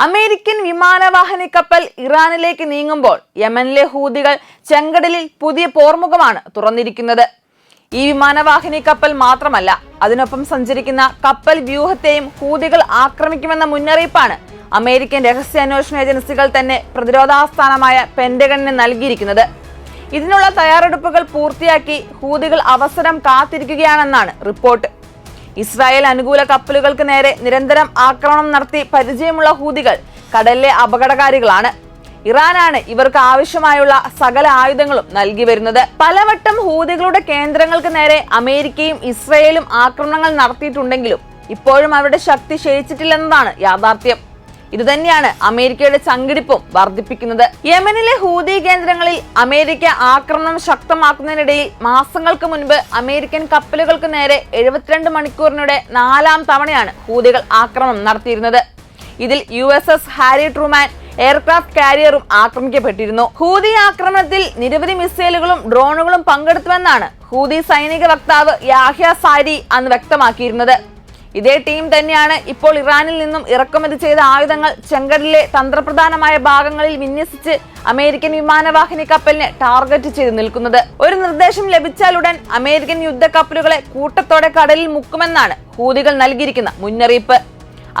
American വിമാനവാഹിനി കപ്പൽ ഇറാനിലേക്ക് നീങ്ങുമ്പോൾ യമനിലെ ഹൂതികൾ ചെങ്കടലിൽ പുതിയ പോർമുഖമാണ് തുറന്നിരിക്കുന്നത്. ഈ വിമാനവാഹിനി കപ്പൽ മാത്രമല്ല, അതിനൊപ്പം സഞ്ചരിക്കുന്ന കപ്പൽ വ്യൂഹത്തെയും ഹൂതികൾ ആക്രമിക്കുമെന്ന മുന്നറിയിപ്പാണ് അമേരിക്കൻ രഹസ്യാന്വേഷണ ഏജൻസികൾ തന്നെ പ്രതിരോധാസ്ഥാനമായ പെന്റഗണിന് നൽകിയിരിക്കുന്നത്. ഇതിനുള്ള തയ്യാറെടുപ്പുകൾ പൂർത്തിയാക്കി ഹൂതികൾ അവസരം കാത്തിരിക്കുകയാണെന്നാണ് റിപ്പോർട്ട്. ഇസ്രായേൽ അനുകൂല കപ്പലുകൾക്ക് നേരെ നിരന്തരം ആക്രമണം നടത്തി പരിചയമുള്ള ഹൂതികൾ കടലിലെ അപകടകാരികളാണ്. ഇറാനാണ് ഇവർക്ക് ആവശ്യമായുള്ള സകല ആയുധങ്ങളും നൽകി വരുന്നത്. പലവട്ടം ഹൂതികളുടെ കേന്ദ്രങ്ങൾക്ക് നേരെ അമേരിക്കയും ഇസ്രായേലും ആക്രമണങ്ങൾ നടത്തിയിട്ടുണ്ടെങ്കിലും ഇപ്പോഴും അവരുടെ ശക്തി ക്ഷയിച്ചിട്ടില്ലെന്നതാണ് യാഥാർത്ഥ്യം. ഇതുതന്നെയാണ് അമേരിക്കയുടെ ചങ്കിടിപ്പും വർദ്ധിപ്പിക്കുന്നത്. യമനിലെ ഹൂതി കേന്ദ്രങ്ങളിൽ അമേരിക്ക ആക്രമണം ശക്തമാക്കുന്നതിനിടയിൽ മാസങ്ങൾക്ക് മുൻപ് അമേരിക്കൻ കപ്പലുകൾക്ക് നേരെ 72 മണിക്കൂറിനിടെ 4ാം തവണയാണ് ഹൂതികൾ ആക്രമണം നടത്തിയിരുന്നത്. ഇതിൽ USS ഹാരി ട്രൂമാൻ എയർക്രാഫ്റ്റ് കാരിയറും ആക്രമിക്കപ്പെട്ടിരുന്നു. ഹൂതി ആക്രമണത്തിൽ നിരവധി മിസൈലുകളും ഡ്രോണുകളും പങ്കെടുത്തുവെന്നാണ് ഹൂതി സൈനിക വക്താവ് യാഹ്യ സാരി അന്ന് വ്യക്തമാക്കിയിരുന്നത്. ഇതേ ടീം തന്നെയാണ് ഇപ്പോൾ ഇറാനിൽ നിന്നും ഇറക്കുമതി ചെയ്ത ആയുധങ്ങൾ ചെങ്കടലിലെ തന്ത്രപ്രധാനമായ ഭാഗങ്ങളിൽ വിന്യസിച്ച് അമേരിക്കൻ വിമാനവാഹിനി കപ്പലിനെ ടാർഗറ്റ് ചെയ്ത് നിൽക്കുന്നത്. ഒരു നിർദ്ദേശം ലഭിച്ചാലുടൻ അമേരിക്കൻ യുദ്ധക്കപ്പലുകളെ കൂട്ടത്തോടെ കടലിൽ മുക്കുമെന്നാണ് ഹൂതികൾ നൽകിയിരിക്കുന്ന മുന്നറിയിപ്പ്.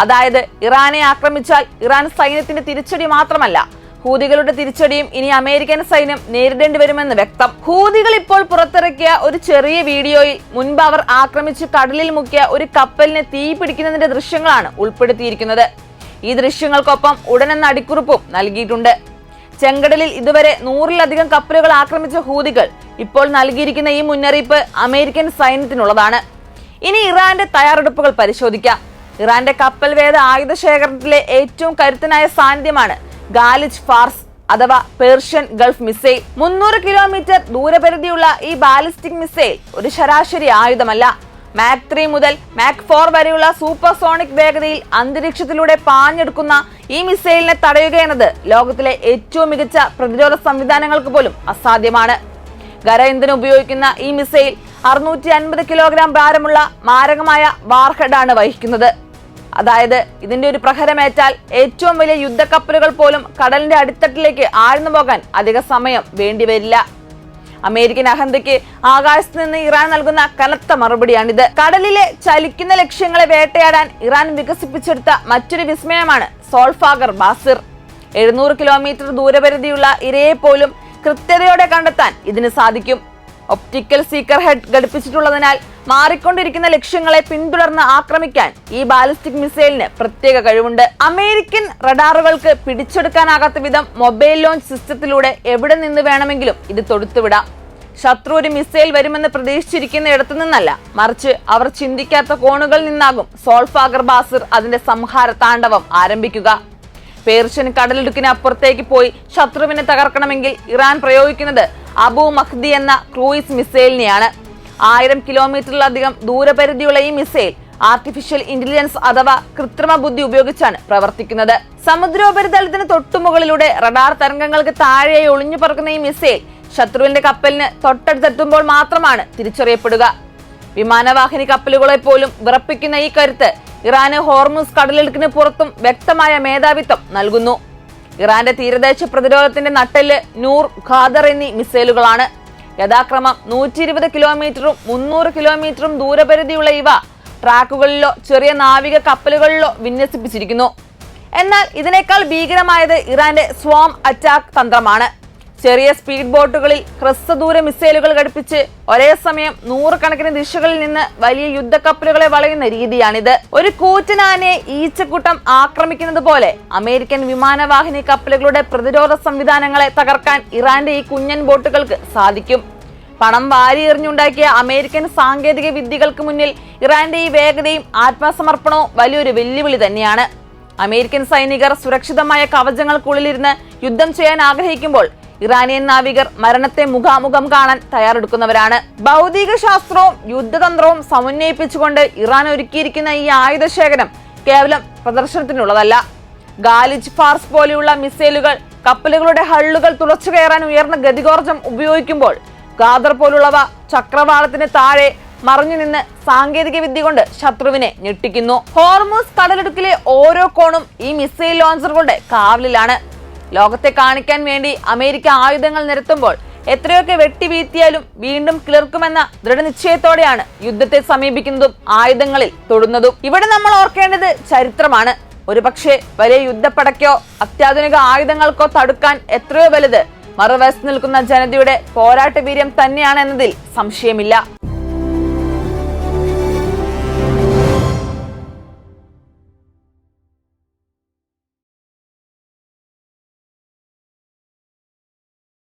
അതായത് ഇറാനെ ആക്രമിച്ചാൽ ഇറാൻ സൈന്യത്തിന്റെ തിരിച്ചടി മാത്രമല്ല, ഹൂതികളുടെ തിരിച്ചടിയും ഇനി അമേരിക്കൻ സൈന്യം നേരിടേണ്ടി വരുമെന്ന് വ്യക്തം. ഹൂതികൾ ഇപ്പോൾ പുറത്തിറക്കിയ ഒരു ചെറിയ വീഡിയോയിൽ മുൻപ് അവർ ആക്രമിച്ച് കടലിൽ മുക്കിയ ഒരു കപ്പലിനെ തീ പിടിക്കുന്നതിന്റെ ദൃശ്യങ്ങളാണ് ഉൾപ്പെടുത്തിയിരിക്കുന്നത്. ഈ ദൃശ്യങ്ങൾക്കൊപ്പം ഉടനെന്ന അടിക്കുറിപ്പും നൽകിയിട്ടുണ്ട്. ചെങ്കടലിൽ ഇതുവരെ 100-ലധികം കപ്പലുകൾ ആക്രമിച്ച ഹൂതികൾ ഇപ്പോൾ നൽകിയിരിക്കുന്ന ഈ മുന്നറിയിപ്പ് അമേരിക്കൻ സൈന്യത്തിനുള്ളതാണ്. ഇനി ഇറാന്റെ തയ്യാറെടുപ്പുകൾ പരിശോധിക്കാം. ഇറാന്റെ കപ്പൽ വേദ ആയുധ ശേഖരണത്തിലെ ഏറ്റവും കരുത്തനായ സാന്നിധ്യമാണ് ഗാലിച്ച് ഫാർസ് അഥവാ പേർഷ്യൻ ഗൾഫ് മിസൈൽ. 300 കിലോമീറ്റർ ദൂരപരിധിയുള്ള ഈ ബാലിസ്റ്റിക് മിസൈൽ ഒരു ശരാശരി ആയുധമല്ല. മാക് 3 മുതൽ മാക് 4 വരെയുള്ള സൂപ്പർസോണിക് വേഗതയിൽ അന്തരീക്ഷത്തിലൂടെ പാഞ്ഞെടുക്കുന്ന ഈ മിസൈലിനെ തടയുക എന്നത് ലോകത്തിലെ ഏറ്റവും മികച്ച പ്രതിരോധ സംവിധാനങ്ങൾക്ക് പോലും അസാധ്യമാണ്. ഖര ഇന്ധനം ഉപയോഗിക്കുന്ന ഈ മിസൈൽ 650 കിലോഗ്രാം ഭാരമുള്ള മാരകമായ വാർഹെഡാണ് വഹിക്കുന്നത്. അതായത് ഇതിന്റെ ഒരു പ്രഹരമേറ്റാൽ ഏറ്റവും വലിയ യുദ്ധക്കപ്പലുകൾ പോലും കടലിന്റെ അടിത്തട്ടിലേക്ക് ആഴ്ന്നു പോകാൻ അധിക സമയം വേണ്ടിവരില്ല. അമേരിക്കൻ അഹന്തയ്ക്ക് ആകാശത്ത് നിന്ന് ഇറാൻ നൽകുന്ന കനത്ത മറുപടിയാണിത്. കടലിലെ ചലിക്കുന്ന ലക്ഷ്യങ്ങളെ വേട്ടയാടാൻ ഇറാൻ വികസിപ്പിച്ചെടുത്ത മറ്റൊരു വിസ്മയമാണ് സോൾഫാഗർ ബാസിർ. 700 കിലോമീറ്റർ ദൂരപരിധിയുള്ള ഇരയെ പോലും കൃത്യതയോടെ കണ്ടെത്താൻ ഇതിന് സാധിക്കും. ഒപ്റ്റിക്കൽ സീക്കർ ഹെഡ് ഘടിപ്പിച്ചിട്ടുള്ളതിനാൽ മാറിക്കൊണ്ടിരിക്കുന്ന ലക്ഷ്യങ്ങളെ പിന്തുടർന്ന് ആക്രമിക്കാൻ ഈ ബാലിസ്റ്റിക് മിസൈലിന് പ്രത്യേക കഴിവുണ്ട്. അമേരിക്കൻ റഡാറുകൾക്ക് പിടിച്ചെടുക്കാനാകാത്ത വിധം മൊബൈൽ ലോഞ്ച് സിസ്റ്റത്തിലൂടെ എവിടെ നിന്ന് വേണമെങ്കിലും ഇത് തൊടുത്തുവിടാം. ശത്രു ഒരു മിസൈൽ വരുമെന്ന് പ്രതീക്ഷിച്ചിരിക്കുന്ന ഇടത്തു നിന്നല്ല, മറിച്ച് അവർ ചിന്തിക്കാത്ത കോണുകളിൽ നിന്നാകും സോൾഫാഗർ ബാസിർ അതിന്റെ സംഹാര താണ്ഡവം ആരംഭിക്കുക. പേർഷ്യൻ കടലിടുക്കിന് അപ്പുറത്തേക്ക് പോയി ശത്രുവിനെ തകർക്കണമെങ്കിൽ ഇറാൻ പ്രയോഗിക്കുന്നത് അബു മഹ്ദി എന്ന ക്രൂയിസ് മിസൈലിനെയാണ്. 1000 കിലോമീറ്ററിലധികം ദൂരപരിധിയുള്ള ഈ മിസൈൽ ആർട്ടിഫിഷ്യൽ ഇന്റലിജൻസ് അഥവാ കൃത്രിമ ബുദ്ധി ഉപയോഗിച്ചാണ് പ്രവർത്തിക്കുന്നത്. സമുദ്രോപരിതലത്തിന് തൊട്ടുമുകളിലൂടെ റഡാർ തരംഗങ്ങൾക്ക് താഴെയായി ഒളിഞ്ഞു പറക്കുന്ന ഈ മിസൈൽ ശത്രുവിന്റെ കപ്പലിന് തൊട്ടടുത്തെത്തുമ്പോൾ മാത്രമാണ് തിരിച്ചറിയപ്പെടുക. വിമാനവാഹിനി കപ്പലുകളെ പോലും വിറപ്പിക്കുന്ന ഈ കരുത്ത് ഇറാന് ഹോർമുസ് കടലിടുക്കിന് പുറത്തും വ്യക്തമായ മേധാവിത്വം നൽകുന്നു. ഇറാന്റെ തീരദേശ പ്രതിരോധത്തിന്റെ നട്ടെല്ല് നൂർ, ഖാദർ എന്നീ മിസൈലുകളാണ്. യഥാക്രമം 120 കിലോമീറ്ററും 300 കിലോമീറ്ററും ദൂരപരിധിയുള്ള ഇവ ട്രാക്കുകളിലോ ചെറിയ നാവിക കപ്പലുകളിലോ വിന്യസിപ്പിച്ചിരിക്കുന്നു. എന്നാൽ ഇതിനേക്കാൾ ഭീകരമായത് ഇറാന്റെ സ്വാം അറ്റാക്ക് തന്ത്രമാണ്. ചെറിയ സ്പീഡ് ബോട്ടുകളിൽ ഹ്രസ്വദൂര മിസൈലുകൾ ഘടിപ്പിച്ച് ഒരേ സമയം 100 കണക്കിന് ദിശകളിൽ നിന്ന് വലിയ യുദ്ധക്കപ്പലുകളെ വളയുന്ന രീതിയാണിത്. ഒരു കൂറ്റനാനയെ ഈച്ചക്കൂട്ടം ആക്രമിക്കുന്നത് പോലെ അമേരിക്കൻ വിമാനവാഹിനി കപ്പലുകളുടെ പ്രതിരോധ സംവിധാനങ്ങളെ തകർക്കാൻ ഇറാന്റെ ഈ കുഞ്ഞൻ ബോട്ടുകൾക്ക് സാധിക്കും. പണം വാരിയെറിഞ്ഞുണ്ടാക്കിയ അമേരിക്കൻ സാങ്കേതിക വിദ്യകൾക്ക് മുന്നിൽ ഇറാന്റെ ഈ വേഗതയും ആത്മസമർപ്പണവും വലിയൊരു വെല്ലുവിളി തന്നെയാണ്. അമേരിക്കൻ സൈനികർ സുരക്ഷിതമായ കവചങ്ങൾക്കുള്ളിലിരുന്ന് യുദ്ധം ചെയ്യാൻ ആഗ്രഹിക്കുമ്പോൾ ഇറാനിയൻ നാവികർ മരണത്തെ മുഖാമുഖം കാണാൻ തയ്യാറെടുക്കുന്നവരാണ്. ഭൗതിക ശാസ്ത്രവും യുദ്ധതന്ത്രവും സമന്വയിപ്പിച്ചുകൊണ്ട് ഇറാൻ ഒരുക്കിയിരിക്കുന്ന ഈ ആയുധശേഖരം കേവലം പ്രദർശനത്തിനുള്ളതല്ല. ഗാലിച്ച് ഫാർസ് പോലെയുള്ള മിസൈലുകൾ കപ്പലുകളുടെ ഹള്ളുകൾ തുളച്ചു കയറാൻ ഉയർന്ന ഗതികോർജം ഉപയോഗിക്കുമ്പോൾ ഖാദർ പോലുള്ളവ ചക്രവാളത്തിന് താഴെ മറഞ്ഞു നിന്ന് സാങ്കേതിക വിദ്യ കൊണ്ട് ശത്രുവിനെ ഞെട്ടിക്കുന്നു. ഹോർമൂസ് കടലിടുക്കിലെ ഓരോ കോണും ഈ മിസൈൽ ലോഞ്ചറുകളുടെ കാവലിലാണ്. ലോകത്തെ കാണിക്കാൻ വേണ്ടി അമേരിക്ക ആയുധങ്ങൾ നിരത്തുമ്പോൾ എത്രയൊക്കെ വെട്ടിവീഴ്ത്തിയാലും വീണ്ടും കിളിർക്കുമെന്ന ദൃഢനിശ്ചയത്തോടെയാണ് യുദ്ധത്തെ സമീപിക്കുന്നതും ആയുധങ്ങളിൽ തൊടുന്നതും. ഇവിടെ നമ്മൾ ഓർക്കേണ്ടത് ചരിത്രമാണ്. ഒരുപക്ഷെ വലിയ യുദ്ധപ്പടക്കോ അത്യാധുനിക ആയുധങ്ങൾക്കോ തടുക്കാൻ എത്രയോ വലുത് മറുവശത്ത് നിൽക്കുന്ന ജനതയുടെ പോരാട്ട വീര്യം തന്നെയാണ് എന്നതിൽ സംശയമില്ല.